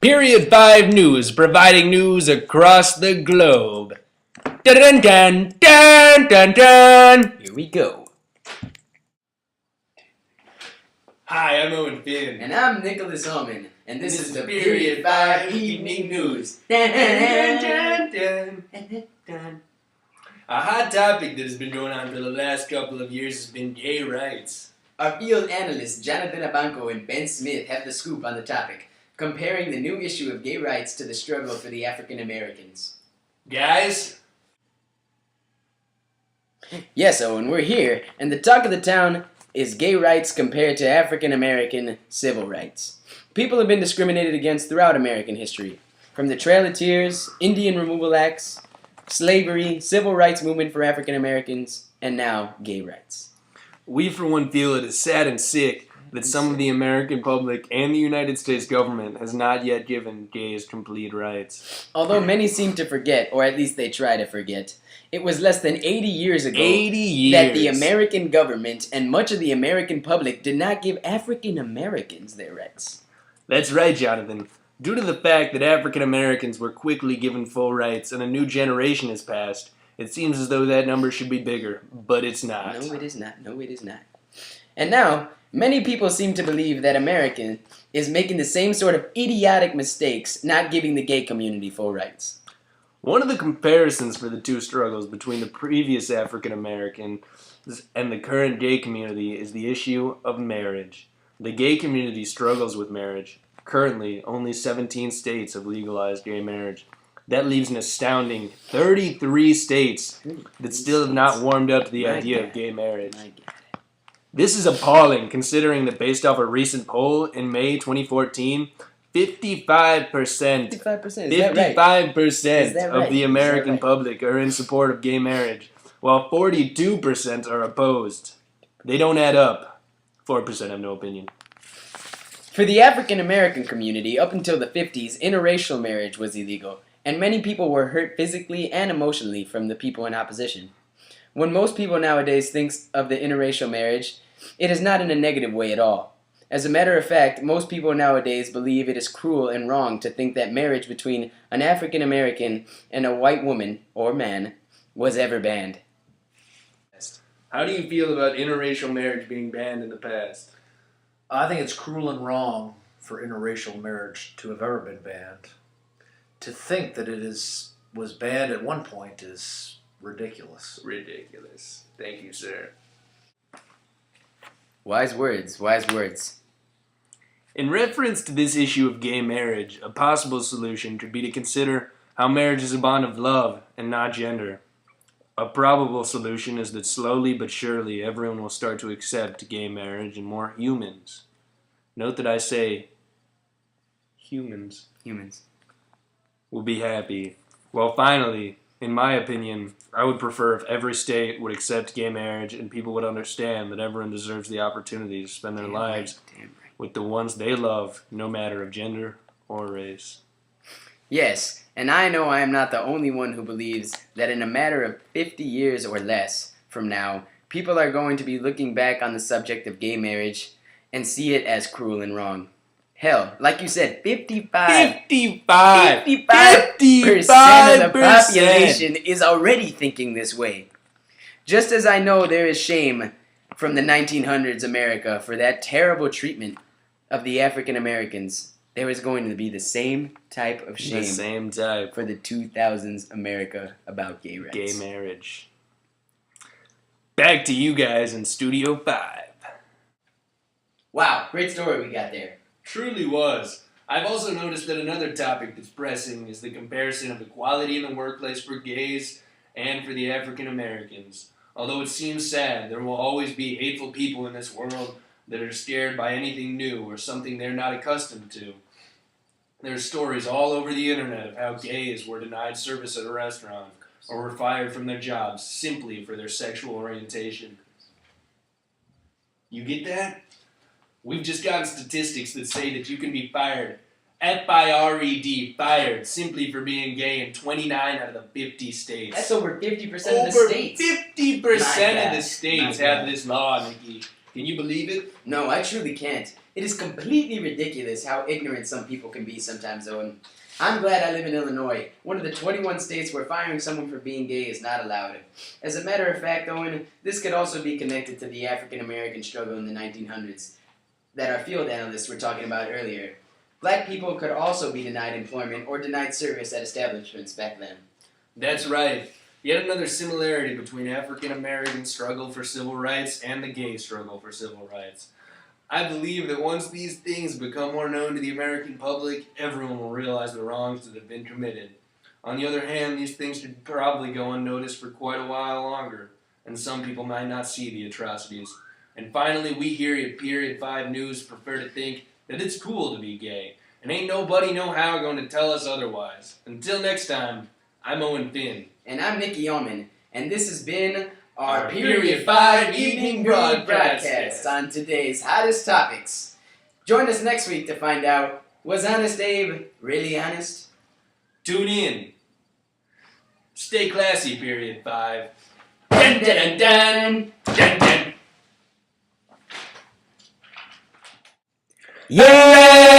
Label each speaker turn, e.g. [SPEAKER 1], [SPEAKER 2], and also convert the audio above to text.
[SPEAKER 1] Period 5 News, providing news across the globe. Dun dun dun dun dun dun. Here we go. Hi, I'm Owen.
[SPEAKER 2] And I'm Nicholas Owen, and this is the Period 5 Evening News. Dun, dun, dun, dun, dun.
[SPEAKER 1] A hot topic that has been going on for the last couple of years has been gay rights.
[SPEAKER 2] Our field analysts Jonathan Abanco and Ben Smith have the scoop on the topic, comparing the new issue of gay rights to the struggle for the African Americans.
[SPEAKER 1] Guys?
[SPEAKER 2] Yes, Owen, we're here, and the talk of the town is gay rights compared to African American civil rights. People have been discriminated against throughout American history, from the Trail of Tears, Indian Removal Acts, slavery, civil rights movement for African Americans, and now gay rights.
[SPEAKER 1] We, for one, feel it is sad and sick that some of the American public and the United States government has not yet given gays complete rights.
[SPEAKER 2] Although many seem to forget, or at least they try to forget, it was less than 80 years ago that the American government and much of the American public did not give African Americans their rights.
[SPEAKER 1] That's right, Jonathan. Due to the fact that African Americans were quickly given full rights and a new generation has passed, it seems as though that number should be bigger, but it's not.
[SPEAKER 2] No, it is not. No, it is not. And now, many people seem to believe that America is making the same sort of idiotic mistakes not giving the gay community full rights.
[SPEAKER 1] One of the comparisons for the two struggles between the previous African Americans and the current gay community is the issue of marriage. The gay community struggles with marriage. Currently, only 17 states have legalized gay marriage. That leaves an astounding 33 states that still have not warmed up to the idea of gay marriage. This is appalling, considering that based off a recent poll in May 2014, 55% of the American public are in support of gay marriage, while 42% are opposed. They don't add up. 4% have no opinion.
[SPEAKER 2] For the African American community, up until the 50s, interracial marriage was illegal, and many people were hurt physically and emotionally from the people in opposition. When most people nowadays think of the interracial marriage, it is not in a negative way at all. As a matter of fact, most people nowadays believe it is cruel and wrong to think that marriage between an African American and a white woman, or man, was ever banned.
[SPEAKER 1] How do you feel about interracial marriage being banned in the past?
[SPEAKER 3] I think it's cruel and wrong for interracial marriage to have ever been banned. To think that was banned at one point is ridiculous.
[SPEAKER 1] Ridiculous. Thank you, sir.
[SPEAKER 2] Wise words, wise words.
[SPEAKER 1] In reference to this issue of gay marriage, a possible solution could be to consider how marriage is a bond of love and not gender. A probable solution is that slowly but surely everyone will start to accept gay marriage and more humans. Note that I say humans.
[SPEAKER 2] Humans.
[SPEAKER 1] Will be happy. Well, finally, in my opinion, I would prefer if every state would accept gay marriage and people would understand that everyone deserves the opportunity to spend their lives with the ones they love, no matter of gender or race.
[SPEAKER 2] Yes, and I know I am not the only one who believes that in a matter of 50 years or less from now, people are going to be looking back on the subject of gay marriage and see it as cruel and wrong. Hell, like you said, 55% of the population is already thinking this way. Just as I know there is shame from the 1900s America for that terrible treatment of the African Americans, there is going to be the same type of shame for the 2000s America about gay rights.
[SPEAKER 1] Gay marriage. Back to you guys in Studio 5.
[SPEAKER 2] Wow, great story we got there.
[SPEAKER 1] Truly was. I've also noticed that another topic that's pressing is the comparison of equality in the workplace for gays and for the African Americans. Although it seems sad, there will always be hateful people in this world that are scared by anything new or something they're not accustomed to. There's stories all over the internet of how gays were denied service at a restaurant or were fired from their jobs simply for their sexual orientation. You get that? We've just gotten statistics that say that you can be fired, F-I-R-E-D, fired, simply for being gay in 29 out of the 50 states.
[SPEAKER 2] That's over 50% of the states.
[SPEAKER 1] Over 50% of the states have this law, Nicky. Can you believe it?
[SPEAKER 2] No, I truly can't. It is completely ridiculous how ignorant some people can be sometimes, Owen. I'm glad I live in Illinois, one of the 21 states where firing someone for being gay is not allowed. As a matter of fact, Owen, this could also be connected to the African American struggle in the 1900s that our field analysts were talking about earlier. Black people could also be denied employment or denied service at establishments back then.
[SPEAKER 1] That's right. Yet another similarity between African American struggle for civil rights and the gay struggle for civil rights. I believe that once these things become more known to the American public, everyone will realize the wrongs that have been committed. On the other hand, these things should probably go unnoticed for quite a while longer, and some people might not see the atrocities. And finally, we here at Period 5 News prefer to think that it's cool to be gay, and ain't nobody no how going to tell us otherwise. Until next time, I'm Owen Finn.
[SPEAKER 2] And I'm Nicky Owen, and this has been our
[SPEAKER 1] Period 5 evening broadcast
[SPEAKER 2] on today's hottest topics. Join us next week to find out, was Honest Abe really honest?
[SPEAKER 1] Tune in. Stay classy, Period 5. Dun, dun, dun, dun. Dun, dun.
[SPEAKER 2] Yeah!